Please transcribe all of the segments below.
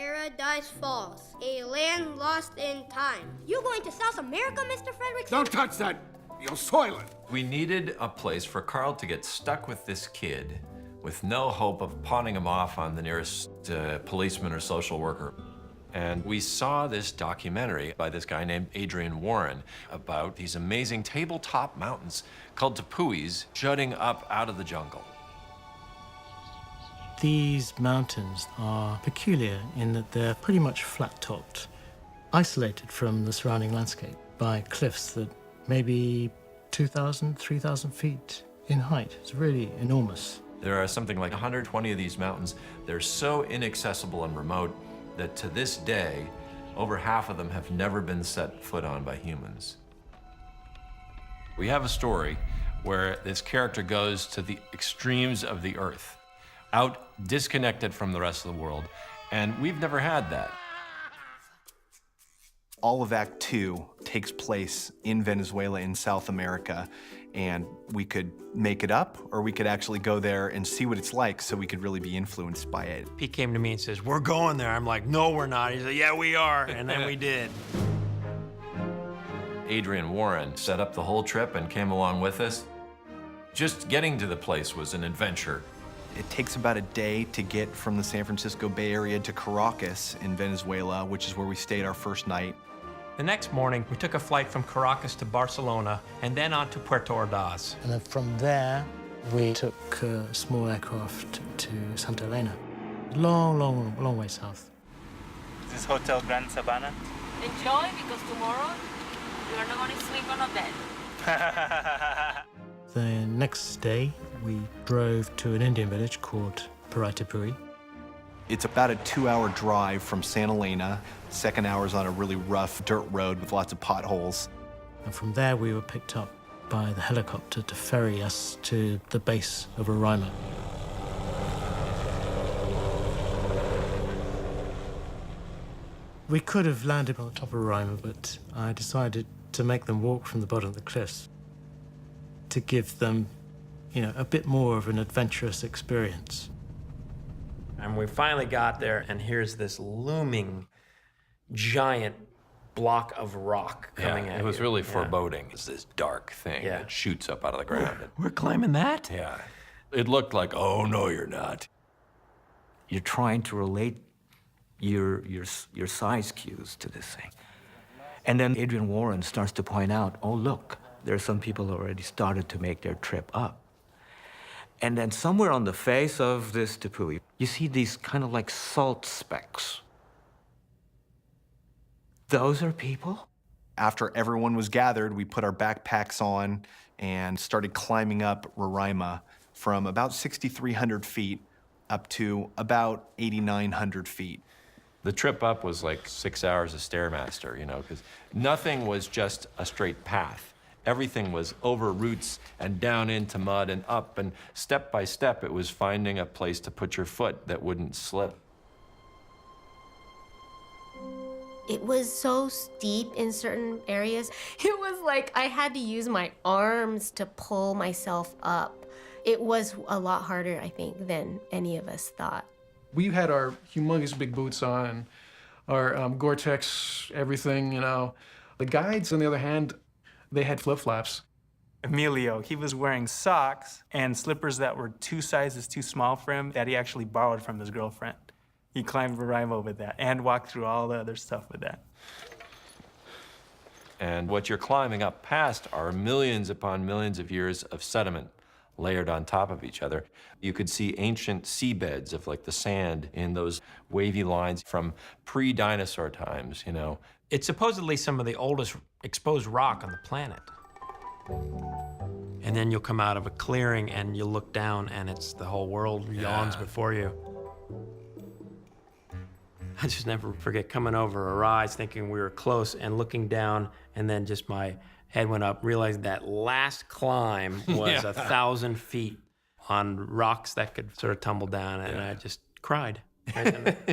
Paradise Falls, a land lost in time. You going to South America, Mr. Frederickson? Don't touch that! You'll soil it! We needed a place for Carl to get stuck with this kid with no hope of pawning him off on the nearest policeman or social worker. And we saw this documentary by this guy named Adrian Warren about these amazing tabletop mountains called tepuis jutting up out of the jungle. These mountains are peculiar in that they're pretty much flat-topped, isolated from the surrounding landscape by cliffs that may be 2,000, 3,000 feet in height. It's really enormous. There are something like 120 of these mountains. They're so inaccessible and remote that to this day, over half of them have never been set foot on by humans. We have a story where this character goes to the extremes of the earth, out disconnected from the rest of the world, and we've never had that. All of Act Two takes place in Venezuela, in South America, and we could make it up, or we could actually go there and see what it's like so we could really be influenced by it. He came to me and says, "We're going there." I'm like, "No, we're not." He said, "Yeah, we are," and then we did. Adrian Warren set up the whole trip and came along with us. Just getting to the place was an adventure. It takes about a day to get from the San Francisco Bay Area to Caracas in Venezuela, which is where we stayed our first night. The next morning, we took a flight from Caracas to Barcelona and then on to Puerto Ordaz. And then from there, we took a small aircraft to Santa Elena. Long, long, long way south. This is Hotel Grand Sabana. Enjoy, because tomorrow you are not going to sleep on a bed. The next day, we drove to an Indian village called Paraitapuri. It's about a 2-hour drive from Santa Elena. Second hour's on a really rough dirt road with lots of potholes. And from there, we were picked up by the helicopter to ferry us to the base of Roraima. We could have landed on top of Roraima, but I decided to make them walk from the bottom of the cliffs to give them, a bit more of an adventurous experience. And we finally got there, and here's this looming, giant block of rock coming at you. It was really foreboding. It's this dark thing that shoots up out of the ground. We're climbing that? Yeah. It looked like, oh, no, you're not. You're trying to relate your size cues to this thing. And then Adrian Warren starts to point out, oh, look, there are some people who already started to make their trip up. And then somewhere on the face of this tepui, you see these kind of like salt specks. Those are people? After everyone was gathered, we put our backpacks on and started climbing up Roraima from about 6,300 feet up to about 8,900 feet. The trip up was like 6 hours of Stairmaster, because nothing was just a straight path. Everything was over roots and down into mud and up, and step by step, it was finding a place to put your foot that wouldn't slip. It was so steep in certain areas. It was like I had to use my arms to pull myself up. It was a lot harder, I think, than any of us thought. We had our humongous big boots on, our Gore-Tex, everything, The guides, on the other hand, they had flip-flops. Emilio, he was wearing socks and slippers that were 2 sizes too small for him that he actually borrowed from his girlfriend. He climbed Roraima with that and walked through all the other stuff with that. And what you're climbing up past are millions upon millions of years of sediment layered on top of each other. You could see ancient seabeds of like the sand in those wavy lines from pre-dinosaur times, It's supposedly some of the oldest exposed rock on the planet. And then you'll come out of a clearing and you'll look down and it's the whole world yawns before you. I just never forget coming over a rise thinking we were close and looking down, and then just my head went up, realized that last climb was 1,000 feet on rocks that could sort of tumble down, and I just cried.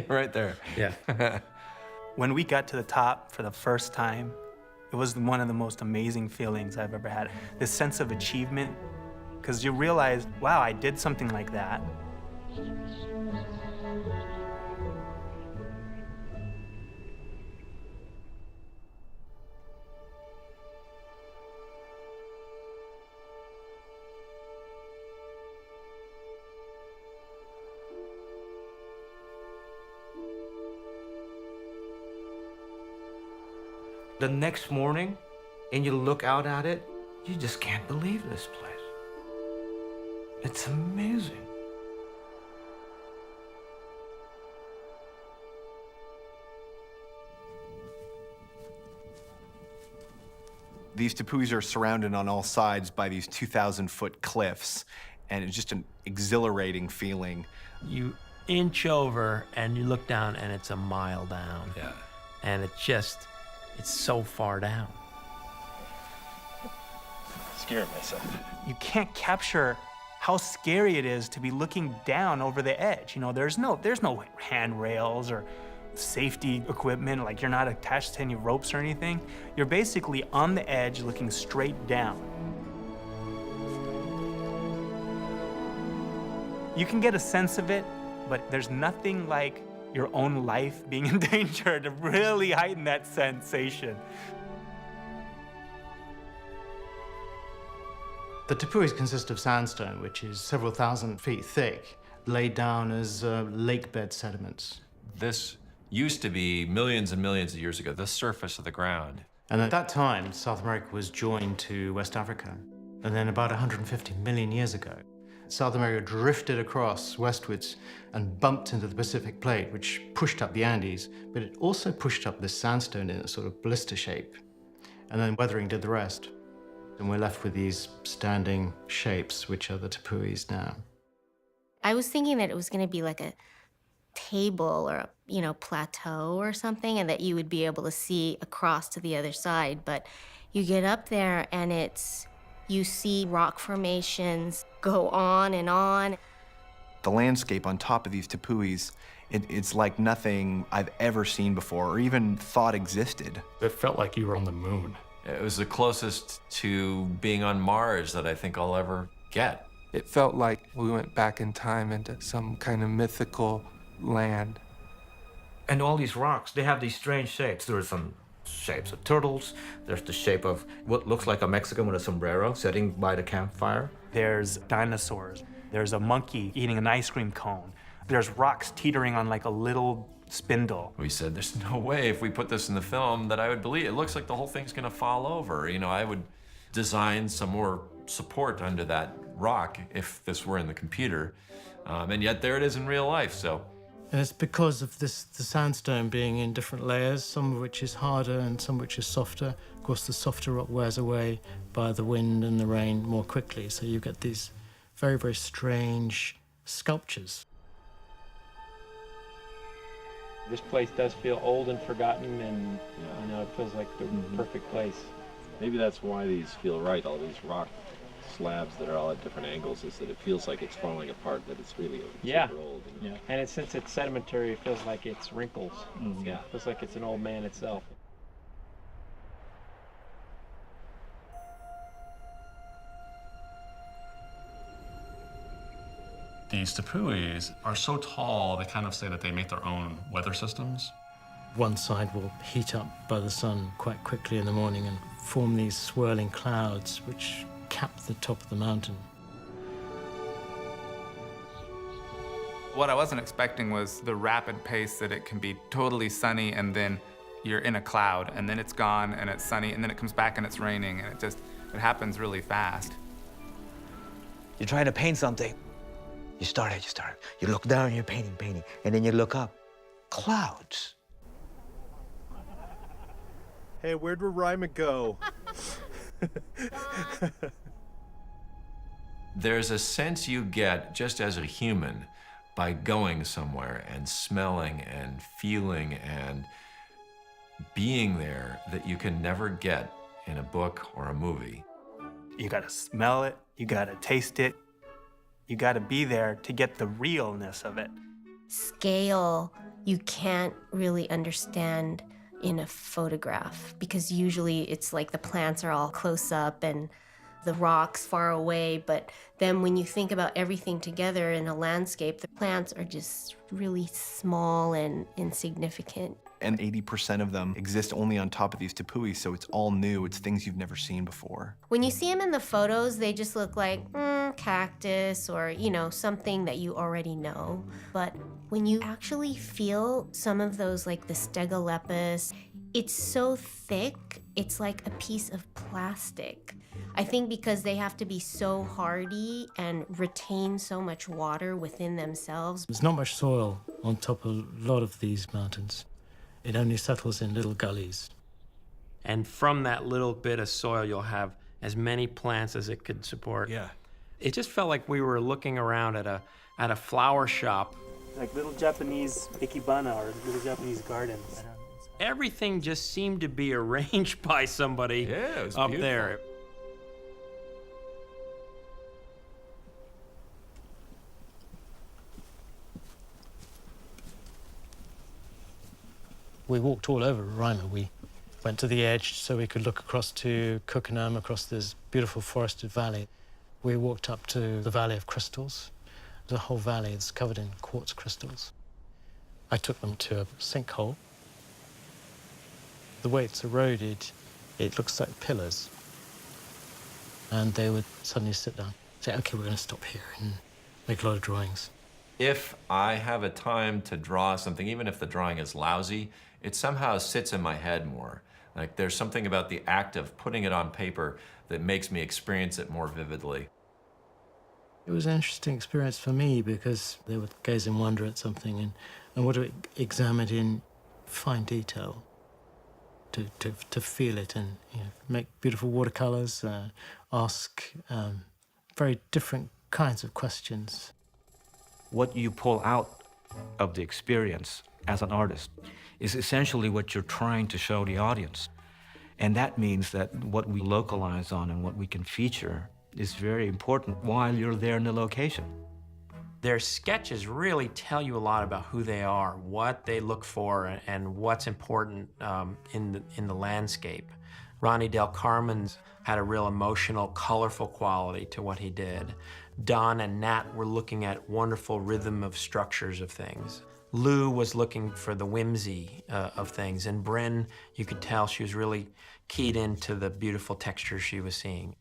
Right there. Yeah. When we got to the top for the first time, it was one of the most amazing feelings I've ever had. This sense of achievement, because you realize, wow, I did something like that. The next morning, and you look out at it, you just can't believe this place. It's amazing. These tepuis are surrounded on all sides by these 2,000-foot cliffs, and it's just an exhilarating feeling. You inch over and you look down and it's a mile down. Yeah. And it's so far down. Scared myself. You can't capture how scary it is to be looking down over the edge. You know, there's no handrails or safety equipment, like you're not attached to any ropes or anything. You're basically on the edge looking straight down. You can get a sense of it, but there's nothing like your own life being in danger to really heighten that sensation. The tepuis consist of sandstone, which is several thousand feet thick, laid down as lake bed sediments. This used to be millions and millions of years ago, the surface of the ground. And at that time, South America was joined to West Africa. And then about 150 million years ago, South America drifted across westwards and bumped into the Pacific plate, which pushed up the Andes, but it also pushed up this sandstone in a sort of blister shape. And then weathering did the rest. And we're left with these standing shapes, which are the tepuis now. I was thinking that it was going to be like a table or a plateau or something, and that you would be able to see across to the other side. But you get up there and you see rock formations go on and on. The landscape on top of these tepuis, it's like nothing I've ever seen before or even thought existed. It felt like you were on the moon. It was the closest to being on Mars that I think I'll ever get. It felt like we went back in time into some kind of mythical land. And all these rocks, they have these strange shapes. There are some shapes of turtles. There's the shape of what looks like a Mexican with a sombrero sitting by the campfire. There's dinosaurs. There's a monkey eating an ice cream cone. There's rocks teetering on like a little spindle. We said, there's no way if we put this in the film that I would believe. It looks like the whole thing's gonna fall over. I would design some more support under that rock if this were in the computer. And yet there it is in real life, so. And it's because of the sandstone being in different layers, some of which is harder and some which is softer. Of course, the softer rock wears away by the wind and the rain more quickly, so you get these very, very strange sculptures. This place does feel old and forgotten, and it feels like the perfect place. Maybe that's why these feel right, all these rock slabs that are all at different angles, is that it feels like it's falling apart, that it's really super old. Yeah, and since it's sedimentary, it feels like it's wrinkles. Yeah. It feels like it's an old man itself. These tepuis are so tall, they kind of say that they make their own weather systems. One side will heat up by the sun quite quickly in the morning and form these swirling clouds which cap the top of the mountain. What I wasn't expecting was the rapid pace that it can be totally sunny and then you're in a cloud and then it's gone and it's sunny and then it comes back and it's raining and it happens really fast. You're trying to paint something. You start. You look down, you're painting, and then you look up. Clouds. Hey, where'd Roraima go? There's a sense you get just as a human by going somewhere and smelling and feeling and being there that you can never get in a book or a movie. You gotta smell it, you gotta taste it, you gotta be there to get the realness of it. Scale, you can't really understand in a photograph, because usually it's like the plants are all close up and the rocks far away, but then when you think about everything together in a landscape, the plants are just really small and insignificant. And 80% of them exist only on top of these tepuis, so it's all new. It's things you've never seen before. When you see them in the photos, they just look like cactus or, something that you already know. But when you actually feel some of those, like the stegolepis, It's so thick, it's like a piece of plastic. I think because they have to be so hardy and retain so much water within themselves. There's not much soil on top of a lot of these mountains. It only settles in little gullies. And from that little bit of soil, you'll have as many plants as it could support. Yeah. It just felt like we were looking around at a flower shop. Like little Japanese ikebana or little Japanese gardens. Everything just seemed to be arranged by somebody Yeah, it was up beautiful. there. We walked all over Roraima. We went to the edge so we could look across to Kukanam, across this beautiful forested valley. We walked up to the Valley of Crystals. The whole valley is covered in quartz crystals. I took them to a sinkhole. The way it's eroded, it looks like pillars. And they would suddenly sit down, say, okay, we're going to stop here and make a lot of drawings. If I have a time to draw something, even if the drawing is lousy, it somehow sits in my head more. Like there's something about the act of putting it on paper that makes me experience it more vividly. It was an interesting experience for me because they would gaze in wonder at something and would examine it in fine detail to feel it and make beautiful watercolors, ask very different kinds of questions. What you pull out of the experience as an artist is essentially what you're trying to show the audience. And that means that what we localize on and what we can feature is very important while you're there in the location. Their sketches really tell you a lot about who they are, what they look for, and what's important in the landscape. Ronnie Del Carmen's had a real emotional, colorful quality to what he did. Don and Nat were looking at wonderful rhythm of structures of things. Lou was looking for the whimsy of things, and Bryn, you could tell she was really keyed into the beautiful textures she was seeing.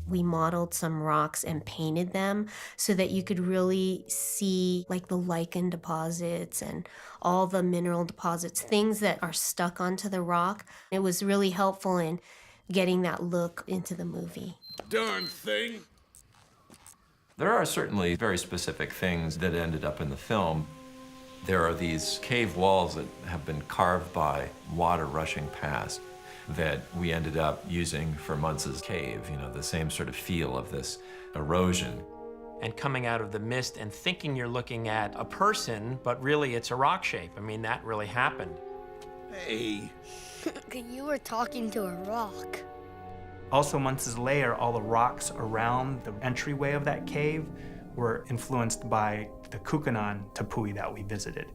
We modeled some rocks and painted them so that you could really see like the lichen deposits and all the mineral deposits, things that are stuck onto the rock. It was really helpful in getting that look into the movie. Darn thing. There are certainly very specific things that ended up in the film. There are these cave walls that have been carved by water rushing past that we ended up using for Muntz's cave, the same sort of feel of this erosion. And coming out of the mist and thinking you're looking at a person, but really it's a rock shape. I mean, that really happened. Hey. You were talking to a rock. Also, Muntz's lair, all the rocks around the entryway of that cave were influenced by the Kukanan tepui that we visited.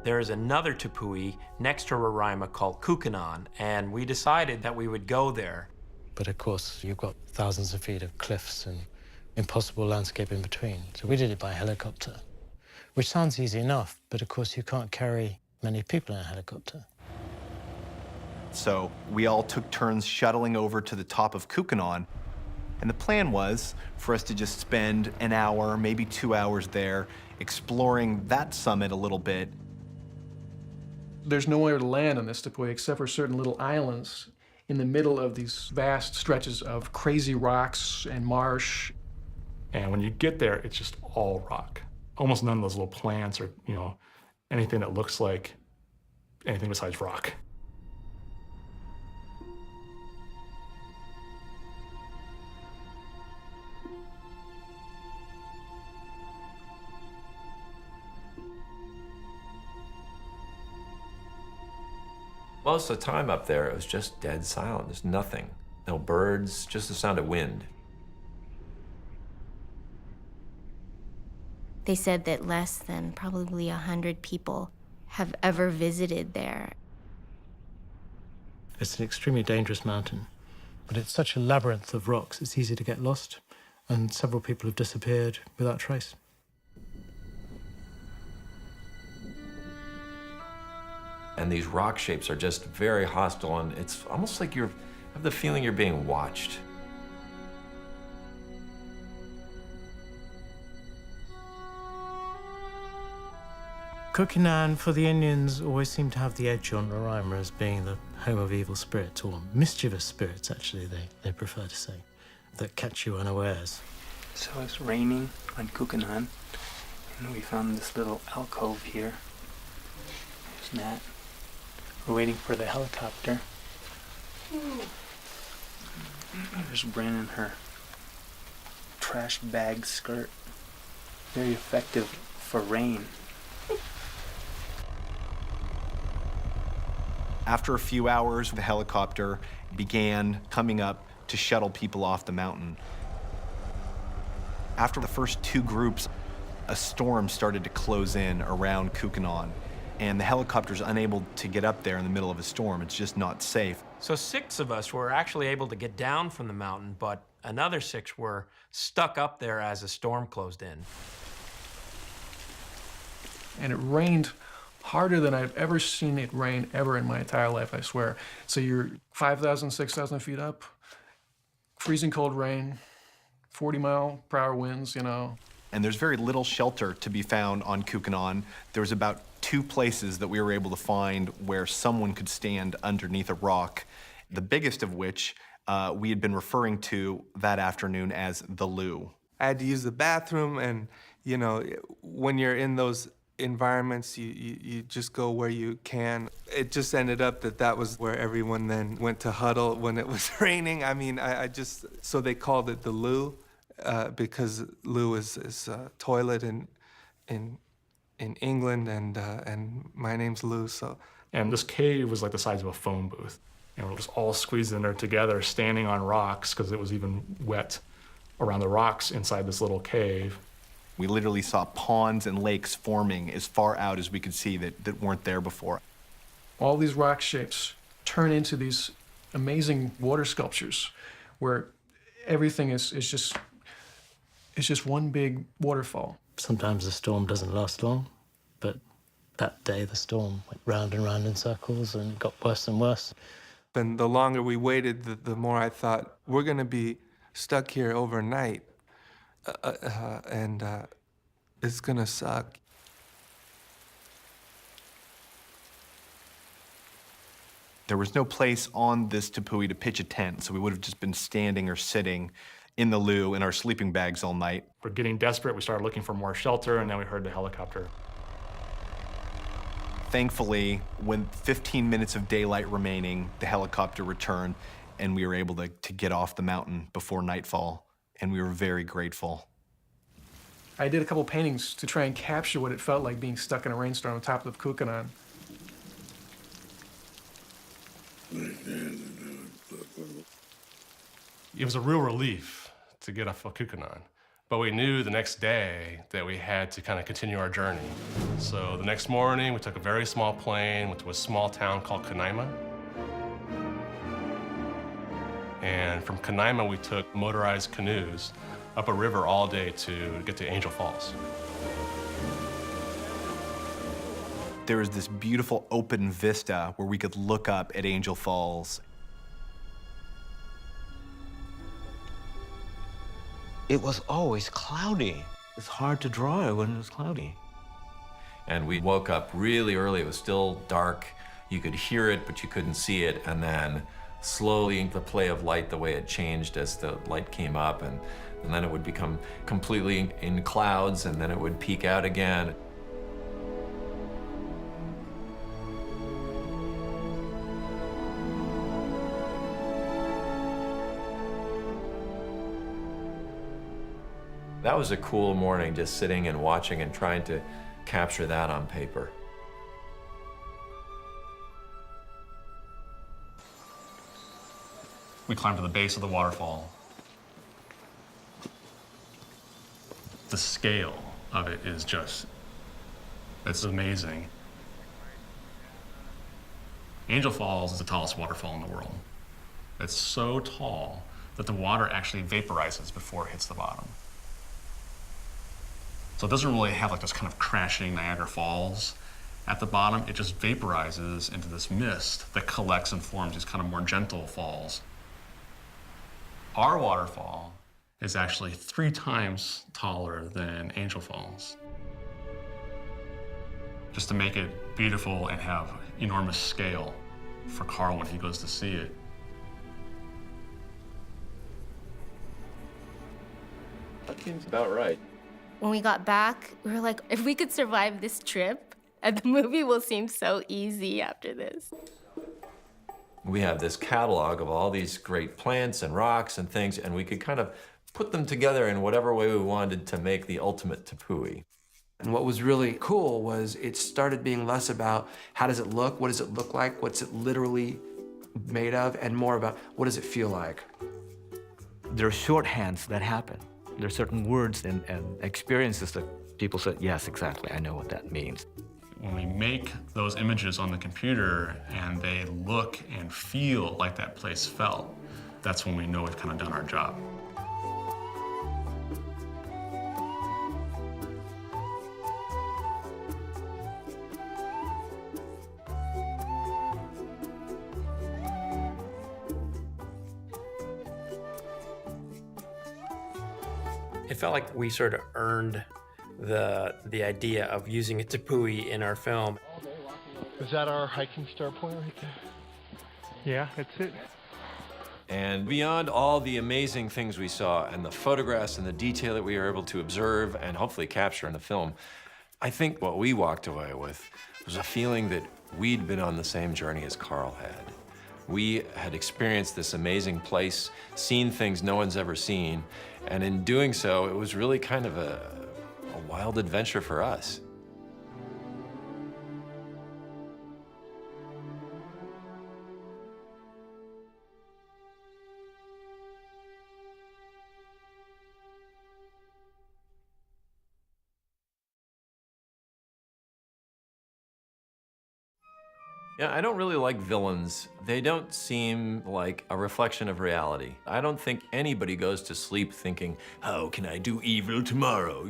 There is another tepui next to Roraima called Kukanan, and we decided that we would go there. But of course, you've got thousands of feet of cliffs and impossible landscape in between. So we did it by helicopter, which sounds easy enough, but of course you can't carry many people in a helicopter. So we all took turns shuttling over to the top of Kukanan, and the plan was for us to just spend an hour, maybe 2 hours there, exploring that summit a little bit. There's nowhere to land on this tepui except for certain little islands in the middle of these vast stretches of crazy rocks and marsh. And when you get there, it's just all rock. Almost none of those little plants or, anything that looks like anything besides rock. Most of the time up there, it was just dead silent. There's nothing. No birds, just the sound of wind. They said that less than probably 100 people have ever visited there. It's an extremely dangerous mountain, but it's such a labyrinth of rocks, it's easy to get lost, and several people have disappeared without trace. And these rock shapes are just very hostile, and it's almost like you have the feeling you're being watched. Kukinan, for the Indians, always seemed to have the edge on Roraima as being the home of evil spirits, or mischievous spirits, actually, they prefer to say, that catch you unawares. So it's raining on Kukinan, and we found this little alcove here. There's Nat. We're waiting for the helicopter. There's Bren in her trash bag skirt. Very effective for rain. After a few hours, the helicopter began coming up to shuttle people off the mountain. After the first two groups, a storm started to close in around Kukinan, and the helicopter's unable to get up there in the middle of a storm. It's just not safe. So 6 of us were actually able to get down from the mountain, but another 6 were stuck up there as a storm closed in. And it rained harder than I've ever seen it rain ever in my entire life, I swear. So you're 5,000, 6,000 feet up, freezing cold rain, 40-mile-per-hour winds, you know. And there's very little shelter to be found on Kukinan. There was about 2 places that we were able to find where someone could stand underneath a rock, the biggest of which we had been referring to that afternoon as the loo. I had to use the bathroom, and, you know, when you're in those environments, you just go where you can. It just ended up that was where everyone then went to huddle when it was raining. I mean, so they called it the loo, because loo is a toilet in England, and my name's Lou, so. And this cave was like the size of a phone booth. And we're just all squeezed in there together, standing on rocks, because it was even wet around the rocks inside this little cave. We literally saw ponds and lakes forming as far out as we could see that weren't there before. All these rock shapes turn into these amazing water sculptures where everything is just one big waterfall. Sometimes the storm doesn't last long, but that day the storm went round and round in circles and got worse and worse. And the longer we waited, the more I thought, we're gonna be stuck here overnight, and it's gonna suck. There was no place on this tepui to pitch a tent, so we would have just been standing or sitting in the loo in our sleeping bags all night. We're getting desperate. We started looking for more shelter, and then we heard the helicopter. Thankfully, with 15 minutes of daylight remaining, the helicopter returned, and we were able to get off the mountain before nightfall, and we were very grateful. I did a couple paintings to try and capture what it felt like being stuck in a rainstorm on top of Kukinan. It was a real relief to get off of Kukinan, but we knew the next day that we had to kind of continue our journey. So the next morning, we took a very small plane, went to a small town called Kanaima. And from Kanaima, we took motorized canoes up a river all day to get to Angel Falls. There was this beautiful open vista where we could look up at Angel Falls. It was always cloudy. It's hard to draw when it's cloudy. And we woke up really early. It was still dark. You could hear it, but you couldn't see it. And then slowly, the play of light, the way it changed as the light came up, and then it would become completely in clouds, and then it would peak out again. That was a cool morning, just sitting and watching and trying to capture that on paper. We climbed to the base of the waterfall. The scale of it is it's amazing. Angel Falls is the tallest waterfall in the world. It's so tall that the water actually vaporizes before it hits the bottom. So it doesn't really have like this kind of crashing Niagara Falls at the bottom. It just vaporizes into this mist that collects and forms these kind of more gentle falls. Our waterfall is actually 3 times taller than Angel Falls. just to make it beautiful and have enormous scale for Carl when he goes to see it. That seems about right. When we got back, we were like, if we could survive this trip, the movie will seem so easy after this. We have this catalog of all these great plants and rocks and things, and we could kind of put them together in whatever way we wanted to make the ultimate tepui. And what was really cool was it started being less about how does it look, what does it look like, what's it literally made of, and more about what does it feel like. There are shorthands that happen. There are certain words and experiences that people say, yes, exactly, I know what that means. When we make those images on the computer and they look and feel like that place felt, that's when we know we've kind of done our job. It felt like we sort of earned the idea of using a tepui in our film. Is that our hiking start point right there? Yeah, that's it. And beyond all the amazing things we saw and the photographs and the detail that we were able to observe and hopefully capture in the film, I think what we walked away with was a feeling that we'd been on the same journey as Carl had. We had experienced this amazing place, seen things no one's ever seen, and in doing so, it was really kind of a wild adventure for us. Yeah, I don't really like villains. They don't seem like a reflection of reality. I don't think anybody goes to sleep thinking, how can I do evil tomorrow?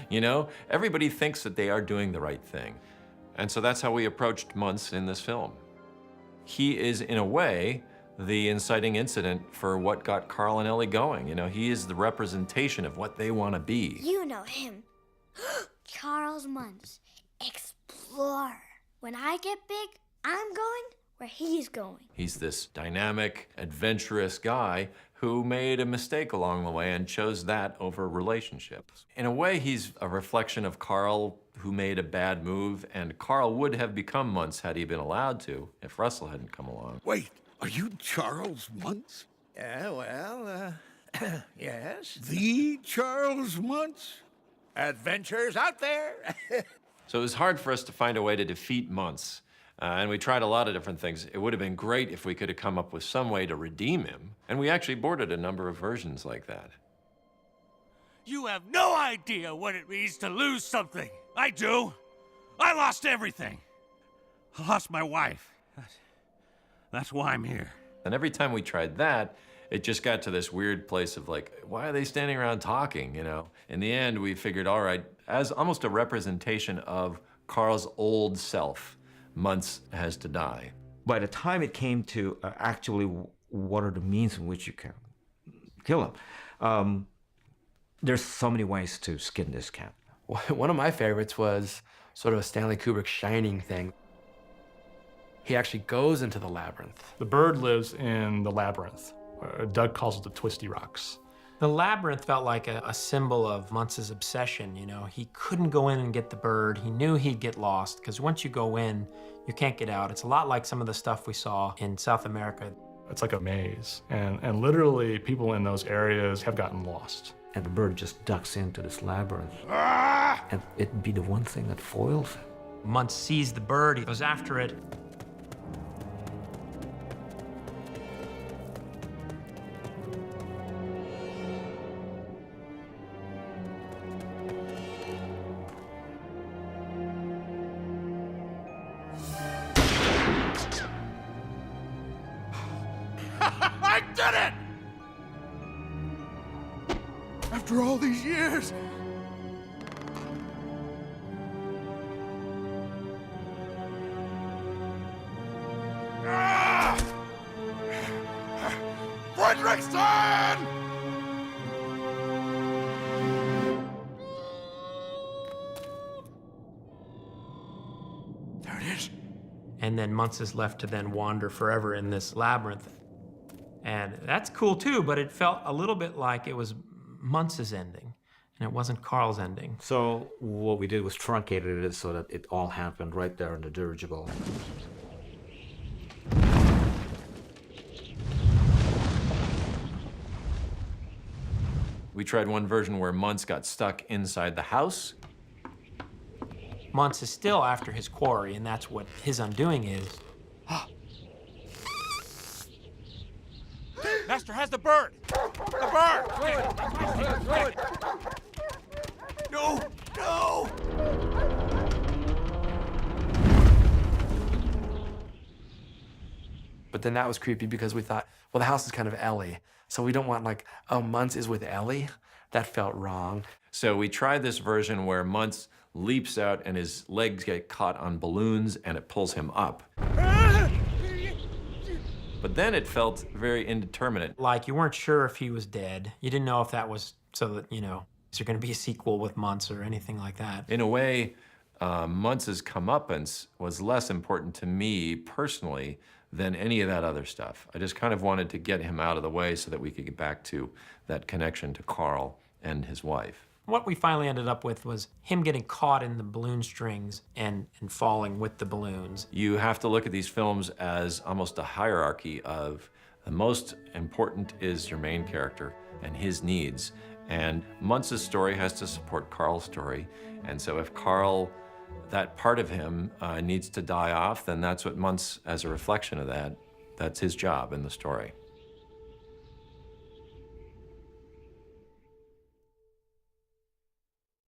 You know, everybody thinks that they are doing the right thing. And so that's how we approached Muntz in this film. He is, in a way, the inciting incident for what got Carl and Ellie going. You know, he is the representation of what they want to be. You know him. Charles Muntz, explorer. When I get big, I'm going where he's going. He's this dynamic, adventurous guy who made a mistake along the way and chose that over relationships. In a way, he's a reflection of Carl, who made a bad move, and Carl would have become Muntz had he been allowed to if Russell hadn't come along. Wait, are you Charles Muntz? Yes. The Charles Muntz? Adventures out there. So it was hard for us to find a way to defeat Muntz. And we tried a lot of different things. It would have been great if we could have come up with some way to redeem him. And we actually boarded a number of versions like that. You have no idea what it means to lose something. I do. I lost everything. I lost my wife. That's why I'm here. And every time we tried that, it just got to this weird place of like, why are they standing around talking, you know? In the end, we figured, all right, as almost a representation of Carl's old self, Muntz has to die. By the time it came to actually what are the means in which you can kill him, there's so many ways to skin this cat. One of my favorites was sort of a Stanley Kubrick Shining thing. He actually goes into the labyrinth. The bird lives in the labyrinth. Doug calls it the Twisty Rocks. The labyrinth felt like a symbol of Muntz's obsession, you know? He couldn't go in and get the bird. He knew he'd get lost, because once you go in, you can't get out. It's a lot like some of the stuff we saw in South America. It's like a maze, and literally people in those areas have gotten lost. And the bird just ducks into this labyrinth. And it'd be the one thing that foils him. Muntz sees the bird, he goes after it. I did it! After all these years. Frederickson! And then Muntz is left to then wander forever in this labyrinth. And that's cool too, but it felt a little bit like it was Muntz's ending, and it wasn't Carl's ending. So what we did was truncated it so that it all happened right there in the dirigible. We tried one version where Muntz got stuck inside the house. Muntz is still after his quarry, and that's what his undoing is. Master has the bird! The bird! No! No! But then that was creepy because we thought, well, the house is kind of Ellie. So we don't want like, oh, Muntz is with Ellie? That felt wrong. So we tried this version where Muntz leaps out and his legs get caught on balloons and it pulls him up. But then it felt very indeterminate. Like you weren't sure if he was dead. You didn't know if that was so that, is there going to be a sequel with Muntz or anything like that? In a way, Muntz's comeuppance was less important to me personally than any of that other stuff. I just kind of wanted to get him out of the way so that we could get back to that connection to Carl and his wife. What we finally ended up with was him getting caught in the balloon strings and falling with the balloons. You have to look at these films as almost a hierarchy of the most important is your main character and his needs. And Muntz's story has to support Carl's story. And so if Carl, that part of him needs to die off, then that's what Muntz, as a reflection of that, that's his job in the story.